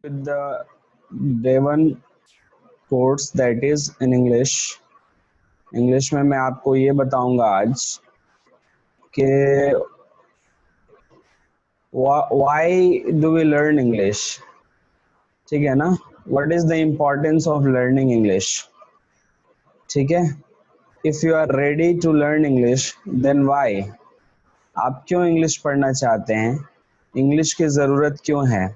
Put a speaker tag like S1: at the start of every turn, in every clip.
S1: with the day one course that is in English. English में मैं आपको ये बताऊंगा आज कि why do we learn English, ठीक है ना? What is the importance of learning English? ठीक है, if you are ready to learn English then why? आप क्यों इंग्लिश पढ़ना चाहते हैं? इंग्लिश की ज़रूरत क्यों है?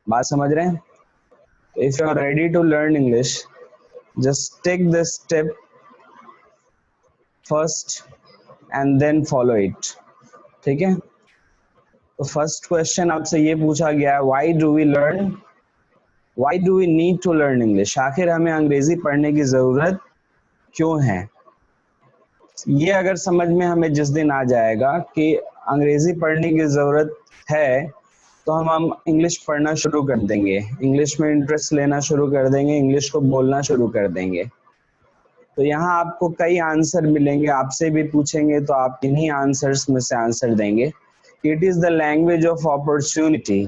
S1: बात समझ रहे हैं? If you are ready to learn English, just take this step first and then follow it. ठीक है, तो फर्स्ट क्वेश्चन आपसे ये पूछा गया है, why do we learn, why do we need to learn English? आखिर हमें अंग्रेजी पढ़ने की ज़रूरत क्यों है? ये अगर समझ में हमें जिस दिन आ जाएगा कि अंग्रेजी पढ़ने की ज़रूरत है, तो हम इंग्लिश पढ़ना शुरू कर देंगे, इंग्लिश में इंटरेस्ट लेना शुरू कर देंगे, इंग्लिश को बोलना शुरू कर देंगे। तो यहाँ आपको कई आंसर मिलेंगे, आपसे भी पूछेंगे तो आप इन्हीं आंसर्स में से आंसर देंगे। It is the language of opportunity.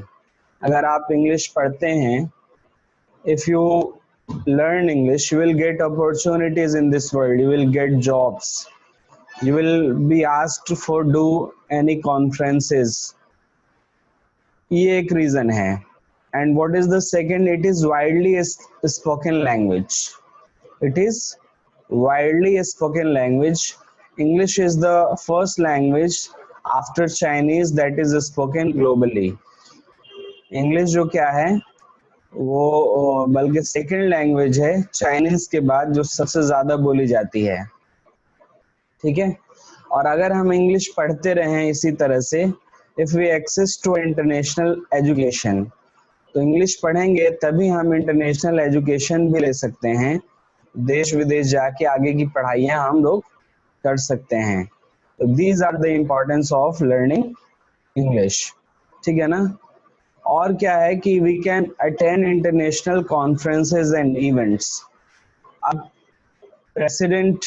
S1: अगर आप इंग्लिश पढ़ते हैं, if you learn English, you will get opportunities in this world, you will get jobs, you will be asked for do any conferences. ये एक reason है। And what is the second? It is widely spoken language. It is widely spoken language. English is the first language after Chinese that is spoken globally. English जो क्या है, वो बल्कि second language है Chinese के बाद जो सबसे ज़्यादा बोली जाती है। ठीक है, और अगर हम इंग्लिश पढ़ते रहें इसी तरह से, if we access to international education, तो इंग्लिश पढ़ेंगे तभी हम इंटरनेशनल एजुकेशन भी ले सकते हैं, देश विदेश जाके आगे की पढ़ाइयाँ हम लोग कर सकते हैं। तो these are the importance of learning English. ठीक है ना? और क्या है कि we can attend international conferences and events. अब प्रेसिडेंट,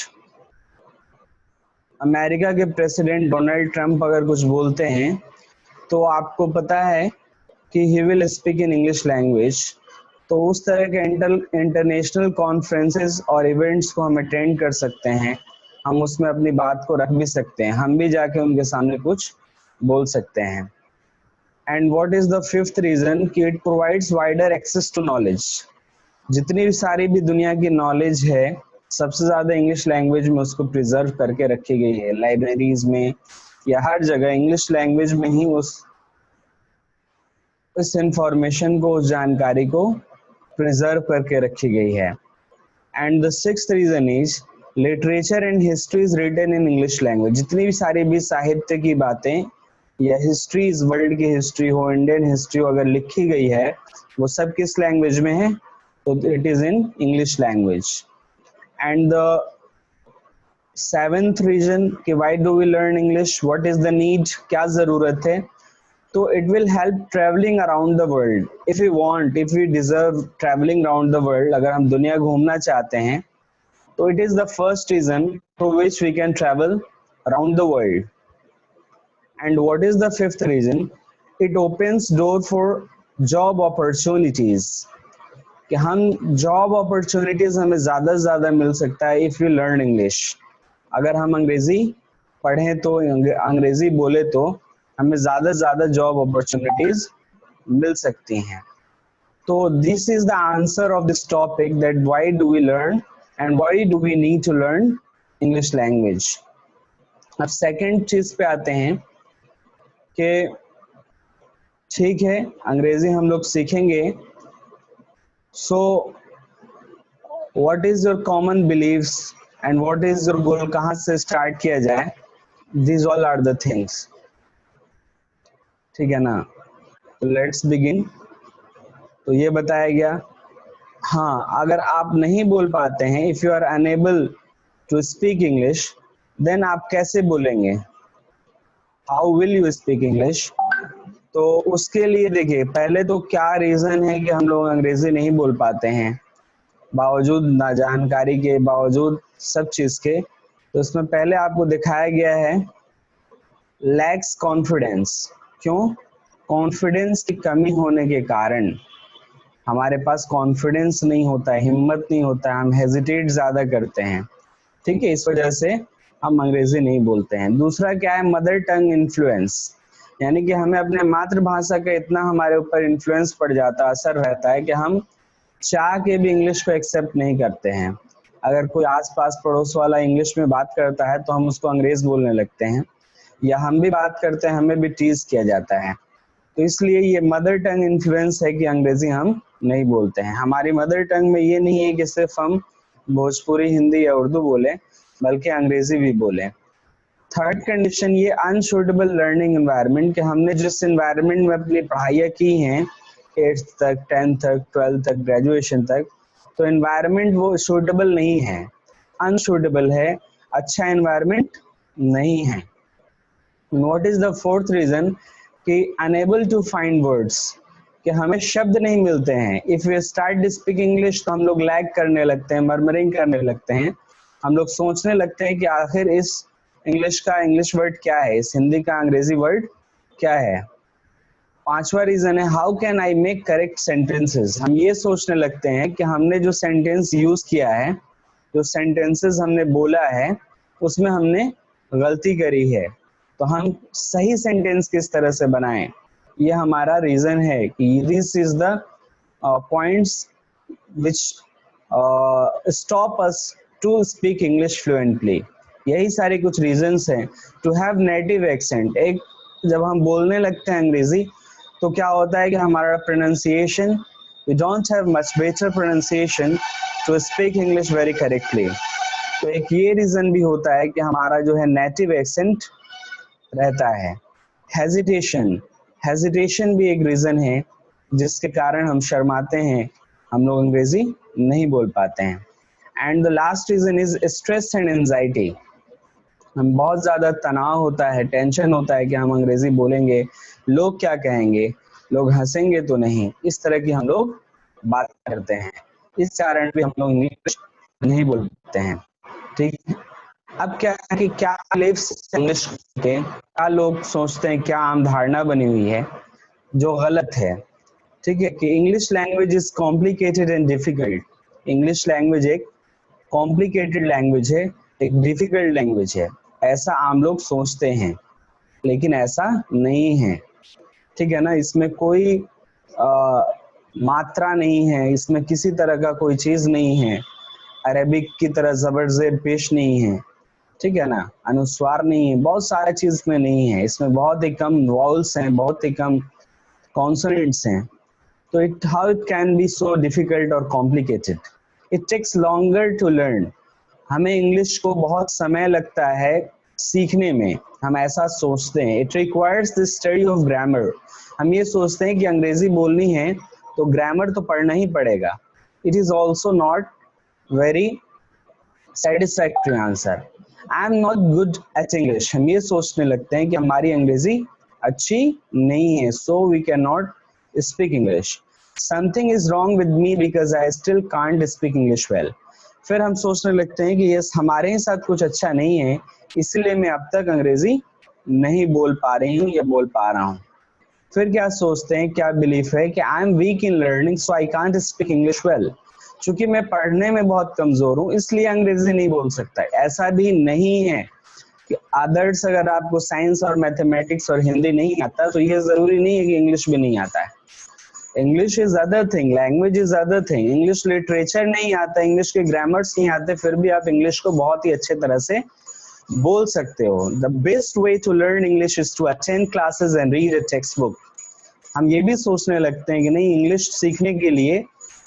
S1: अमेरिका के प्रेसिडेंट डोनाल्ड ट्रंप अगर कुछ बोलते हैं तो आपको पता है कि he will speak in English language. तो उस तरह के इंटरनेशनल कॉन्फ्रेंसेज और इवेंट्स को हम अटेंड कर सकते हैं, हम उसमें अपनी बात को रख भी सकते हैं, हम भी जाके उनके सामने कुछ बोल सकते हैं। And what is the fifth reason कि it provides wider access to knowledge. जितनी भी सारी भी दुनिया की नॉलेज है, सबसे ज़्यादा इंग्लिश लैंग्वेज में उसको प्रिजर्व करके रखी गई है, लाइब्रेरीज में या हर जगह इंग्लिश लैंग्वेज में ही उस इंफॉर्मेशन को, उस जानकारी को प्रिजर्व करके रखी गई है। And the sixth reason is literature and history is written in English language. जितनी भी सारी भी साहित्य की बातें या हिस्ट्रीज, वर्ल्ड की हिस्ट्री हो, इंडियन हिस्ट्री हो, अगर लिखी गई है वो सब किस लैंग्वेज में है? तो it is in English language. And the seventh reason कि why do we learn English, what is the need, क्या जरूरत है? तो it will help travelling around the world. If you want, if you deserve travelling around the world, अगर हम दुनिया घूमना चाहते हैं तो it is the first reason through which we can travel around the world. And what is the fifth reason? It opens door for job opportunities. कि हम job opportunities हमें ज़्यादा से ज़्यादा मिल सकता है if you learn English. अगर हम अंग्रेज़ी पढ़ें तो, अंग्रेज़ी बोले तो हमें ज़्यादा से ज़्यादा job opportunities मिल सकती हैं। तो this is the answer of this topic, that why do we learn and why do we need to learn English language. अब second चीज़ पे आते हैं कि ठीक है अंग्रेजी हम लोग सीखेंगे, so what is your common believes and what is your goal, कहाँ से स्टार्ट किया जाए, these all are the things. ठीक है ना? तो लेट्स बिगिन। तो ये बताया गया। हाँ, अगर आप नहीं बोल पाते हैं, if you are unable to speak English, then आप कैसे बोलेंगे? How will you speak English? तो उसके लिए देखिए, पहले तो क्या रीज़न है कि हम लोग अंग्रेज़ी नहीं बोल पाते हैं, बावजूद ना जानकारी के, बावजूद सब चीज़ के। तो इसमें पहले आपको दिखाया गया है लैक्स कॉन्फिडेंस। क्यों? कॉन्फिडेंस की कमी होने के कारण हमारे पास कॉन्फिडेंस नहीं होता है, हिम्मत नहीं होता है, हम हेजिटेट ज्यादा करते हैं, ठीक है, इस वजह से हम अंग्रेजी नहीं बोलते हैं। दूसरा क्या है, मदर टंग इन्फ्लुएंस, यानी कि हमें अपने मातृभाषा का इतना हमारे ऊपर इन्फ्लुएंस पड़ जाता है, असर रहता है कि हम चाह के भी इंग्लिश को एक्सेप्ट नहीं करते हैं। अगर कोई आसपास पड़ोस वाला इंग्लिश में बात करता है तो हम उसको अंग्रेज बोलने लगते हैं, या हम भी बात करते हैं हमें भी टीज किया जाता है। तो इसलिए ये मदर टंग इन्फ्लुएंस है कि अंग्रेजी हम नहीं बोलते हैं। हमारी मदर टंग में ये नहीं है कि सिर्फ हम भोजपुरी, हिंदी या उर्दू बोलें, बल्कि अंग्रेजी भी बोलें। थर्ड कंडीशन ये अनसुटेबल लर्निंग एनवायरनमेंट, कि हमने जिस एनवायरनमेंट में अपनी पढ़ाइयाँ की हैं 8th तक, 10th तक, 12th तक, ग्रेजुएशन तक, तो एनवायरनमेंट वो सूटेबल नहीं है, अनसुटेबल है, अच्छा एनवायरनमेंट नहीं है। What is the fourth reason, कि अनेबल टू फाइंड वर्ड्स, कि हमें शब्द नहीं मिलते हैं। If we start speak English तो हम लोग लैग करने लगते हैं, मर्मरिंग करने लगते हैं, हम लोग सोचने लगते हैं कि आखिर इस इंग्लिश का इंग्लिश वर्ड क्या है, इस हिंदी का अंग्रेजी वर्ड क्या है। पांचवा रीजन है how can I make correct sentences, हम ये सोचने लगते हैं कि हमने जो सेंटेंस यूज किया है, जो सेंटेंसेस हमने बोला है, उसमें हमने गलती करी है, तो हम सही सेंटेंस किस तरह से बनाएं। ये हमारा रीजन है कि this is the points which stop us to speak English fluently. यही सारे कुछ रीजंस हैं। टू हैव नेटिव एक्सेंट, एक जब हम बोलने लगते हैं अंग्रेजी तो क्या होता है कि हमारा pronunciation, we don't have much better pronunciation to speak English very correctly. तो एक ये रीजन भी होता है कि हमारा जो है नेटिव एक्सेंट रहता है। हेजिटेशन, हेजिटेशन भी एक रीजन है जिसके कारण हम शर्माते हैं, हम लोग अंग्रेजी नहीं बोल पाते हैं। And the last reason is stress and anxiety, हम बहुत ज्यादा तनाव होता है, टेंशन होता है कि हम अंग्रेजी बोलेंगे, लोग क्या कहेंगे, लोग हंसेंगे तो नहीं, इस तरह की हम लोग बात करते हैं। इस कारण भी हम लोग इंग्लिश नहीं बोल पाते हैं, ठीक है। अब क्या है कि क्या इंग्लिश के क्या लोग सोचते हैं, क्या आम धारणा बनी हुई है जो गलत है, ठीक है, कि English language is complicated and difficult. English language एक कॉम्प्लिकेटेड लैंग्वेज है, एक डिफिकल्ट लैंग्वेज है, ऐसा आम लोग सोचते हैं, लेकिन ऐसा नहीं है, ठीक है ना। इसमें कोई मात्रा नहीं है, इसमें किसी तरह का कोई चीज नहीं है, अरेबिक की तरह जबर जेर पेश नहीं है, ठीक है ना, अनुस्वार नहीं है, बहुत सारा चीज इसमें नहीं है, इसमें बहुत ही कम वॉल्स हैं, बहुत ही कम कॉन्सोनेंट्स हैं। तो it how it can be so difficult और complicated, it takes longer to learn, हमें इंग्लिश को बहुत समय लगता है सीखने में, हम ऐसा सोचते हैं। It requires the study of grammar, हम ये सोचते हैं कि अंग्रेजी बोलनी है तो ग्रामर तो पढ़ना ही पड़ेगा। It is also not very satisfactory answer, I am not good at English, हम ये सोचने लगते हैं कि हमारी अंग्रेजी अच्छी नहीं है, so we can not speak English. Something is wrong with me because I still can't speak English well, फिर हम सोचने लगते हैं कि यस हमारे ही साथ कुछ अच्छा नहीं है, इसलिए मैं अब तक अंग्रेजी नहीं बोल पा रही हूँ या बोल पा रहा हूँ। फिर क्या सोचते हैं, क्या बिलीफ है कि I am weak in learning so I can't speak English well, चूंकि मैं पढ़ने में बहुत कमजोर हूँ इसलिए अंग्रेजी नहीं बोल सकता। ऐसा भी नहीं है कि अदर्स, अगर आपको साइंस और मैथमेटिक्स और हिंदी नहीं आता तो ये जरूरी नहीं है कि इंग्लिश भी नहीं आता है। English is other thing, language is other thing. English literature नहीं आता, इंग्लिश के ग्रामर्स नहीं आते, फिर भी आप इंग्लिश को बहुत ही अच्छे तरह से बोल सकते हो। The best way to learn English is to attend classes and read a text book. हम ये भी सोचने लगते हैं कि नहीं, इंग्लिश सीखने के लिए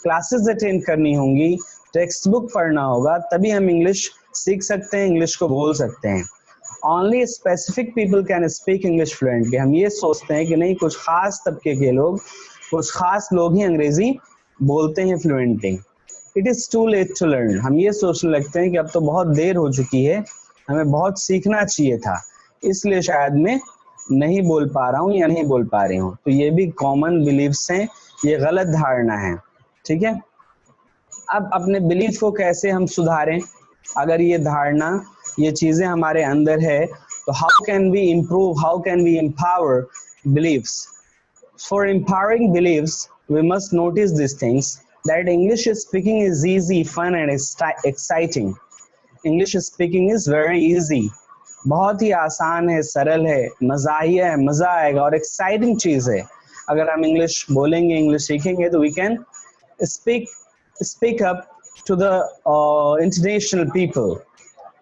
S1: क्लासेस अटेंड करनी होंगी, टेक्स्ट बुक पढ़ना होगा, तभी हम इंग्लिश सीख सकते हैं, इंग्लिश को बोल सकते हैं। Only specific people can speak English fluently, हम ये सोचते हैं कि नहीं, कुछ खास तबके के लोग, कुछ खास लोग ही अंग्रेजी बोलते हैं fluently. It is too late to learn, हम ये सोचने लगते हैं कि अब तो बहुत देर हो चुकी है, हमें बहुत सीखना चाहिए था, इसलिए शायद मैं नहीं बोल पा रहा हूँ या नहीं बोल पा रही हूँ। तो ये भी कॉमन बिलीफ्स हैं, ये गलत धारणा है, ठीक है। अब अपने बिलीफ को कैसे हम सुधारें, अगर ये धारणा, ये चीजें हमारे अंदर है, तो how can we improve, how can we empower beliefs. For empowering beliefs, we must notice these things that English speaking is easy, fun, and exciting. English speaking is very easy. बहुत ही आसान है, सरल है, मज़ाही है, मज़ा आएगा और एक्साइटिंग चीज़ है. अगर हम इंग्लिश बोलेंगे, इंग्लिश सीखेंगे तो we can speak up to the international people.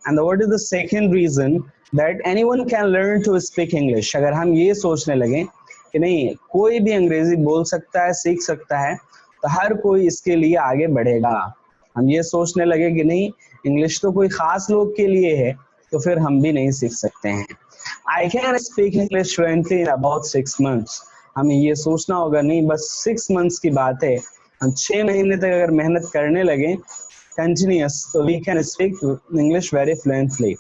S1: And what is the second reason that anyone can learn to speak English? अगर हम ये सोचने लगे कि नहीं कोई भी अंग्रेजी बोल सकता है, सीख सकता है, तो हर कोई इसके लिए आगे बढ़ेगा. हम ये सोचने लगे कि नहीं इंग्लिश तो कोई खास लोग के लिए है, तो फिर हम भी नहीं सीख सकते हैं. I can speak English fluently in about 6 months. हमें ये सोचना होगा नहीं बस 6 months की बात है, हम 6 महीने तक अगर मेहनत करने लगे continuous, so we can speak English very fluently.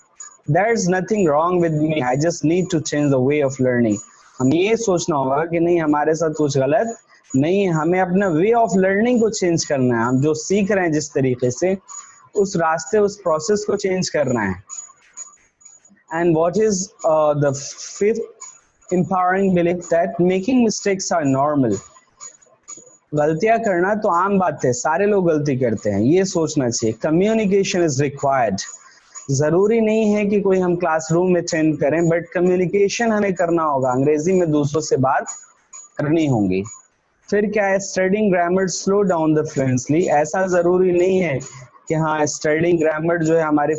S1: There's nothing wrong with me. I just need to change the way of learning. हम ये सोचना होगा कि नहीं हमारे साथ कुछ गलत नहीं, हमें अपना वे ऑफ लर्निंग को चेंज करना है. हम जो सीख रहे हैं जिस तरीके से, उस रास्ते उस प्रोसेस को चेंज करना है. And what is the fifth empowering belief? That making mistakes are normal. गलतियां करना तो आम बात है, सारे लोग गलती करते हैं, ये सोचना चाहिए. Communication is required. जरूरी नहीं है कि कोई हम क्लासरूम में अटेंड करें, बट कम्युनिकेशन हमें करना होगा, अंग्रेजी में दूसरों से बात करनी होगी. फिर क्या है, studying grammar slow down the fluency. ऐसा जरूरी नहीं है कि हाँ स्टडिंग ग्रामर जो है हमारे,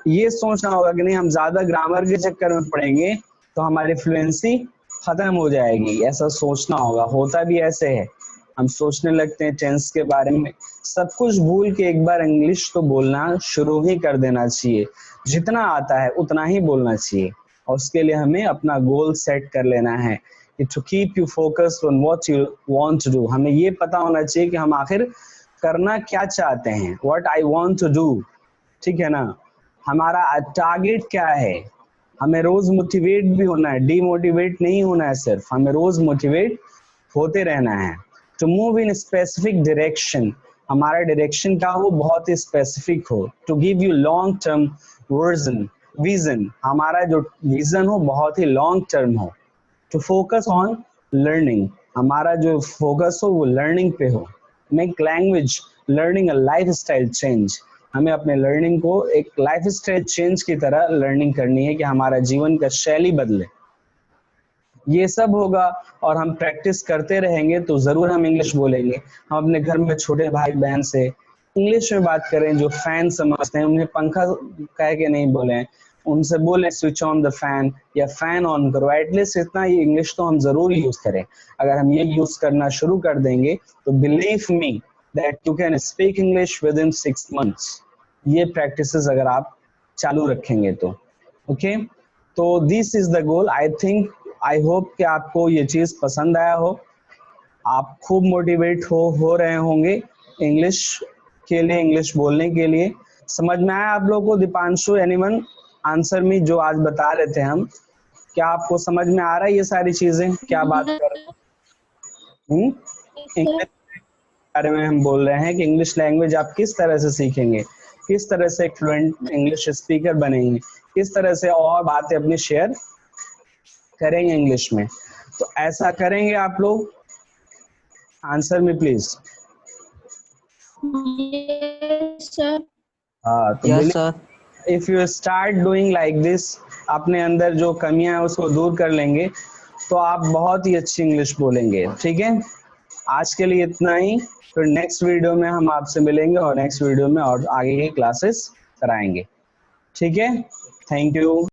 S1: ये सोचना होगा कि नहीं हम ज्यादा ग्रामर के चक्कर में पड़ेंगे तो हमारी फ्लुएंसी खत्म हो जाएगी, ऐसा सोचना होगा. होता भी ऐसे है, हम सोचने लगते हैं टेंस के बारे में, सब कुछ भूल के एक बार इंग्लिश तो बोलना शुरू ही कर देना चाहिए. जितना आता है उतना ही बोलना चाहिए, और उसके लिए हमें अपना गोल सेट कर लेना है कि to keep you focused on what you want to do. हमें ये पता होना चाहिए कि हम आखिर करना क्या चाहते हैं, what I want to do. ठीक है ना, हमारा टारगेट क्या है. हमें रोज मोटिवेट भी होना है, डीमोटिवेट नहीं होना है, सिर्फ हमें रोज मोटिवेट होते रहना है. To move in specific direction, हमारा डायरेक्शन क्या हो, बहुत ही स्पेसिफिक हो. To give you long term vision, हमारा जो विजन हो बहुत ही लॉन्ग टर्म हो. टू फोकस ऑन लर्निंग, हमारा जो फोकस हो वो लर्निंग पे हो. Make language learning a life style change, हमें अपने लर्निंग को एक लाइफ स्टाइल चेंज की तरह लर्निंग करनी है कि हमारा जीवन का शैली बदले. ये सब होगा और हम प्रैक्टिस करते रहेंगे तो जरूर हम इंग्लिश बोलेंगे. हम अपने घर में छोटे भाई बहन से इंग्लिश में बात करें, जो फैन समझते हैं उन्हें पंखा कह के नहीं बोले, उनसे बोले स्विच ऑन द फैन या फैन ऑन करो. एटलीस्ट इतना ये इंग्लिश तो हम जरूर यूज करें. अगर हम ये यूज करना शुरू कर देंगे तो believe me that you can speak English with in 6 months. ये प्रैक्टिसेस अगर आप चालू रखेंगे तो ओके. तो this is the goal. I hope कि आपको ये चीज पसंद आया हो, आप खूब मोटिवेट हो रहे होंगे इंग्लिश के लिए, इंग्लिश बोलने के लिए. समझ में आया आप लोगों को? दीपांशु, एनीवन आंसर में जो आज बता रहे थे हम, क्या आपको समझ में आ रहा है ये सारी चीजें, क्या बात कर रहे हैं? इंग्लिश बारे में हम बोल रहे हैं कि इंग्लिश लैंग्वेज आप किस तरह से सीखेंगे, किस तरह से एक फ्लुएंट इंग्लिश स्पीकर बनेंगे, किस तरह से और बातें अपनी शेयर करेंगे इंग्लिश में. तो ऐसा करेंगे आप लोग? Answer me please. हाँ, तो if you start doing like this, अपने अंदर जो कमियां है उसको दूर कर लेंगे तो आप बहुत ही अच्छी इंग्लिश बोलेंगे. ठीक है, आज के लिए इतना ही. फिर नेक्स्ट वीडियो में हम आपसे मिलेंगे और नेक्स्ट वीडियो में और आगे की क्लासेस कराएंगे. ठीक है, थैंक यू.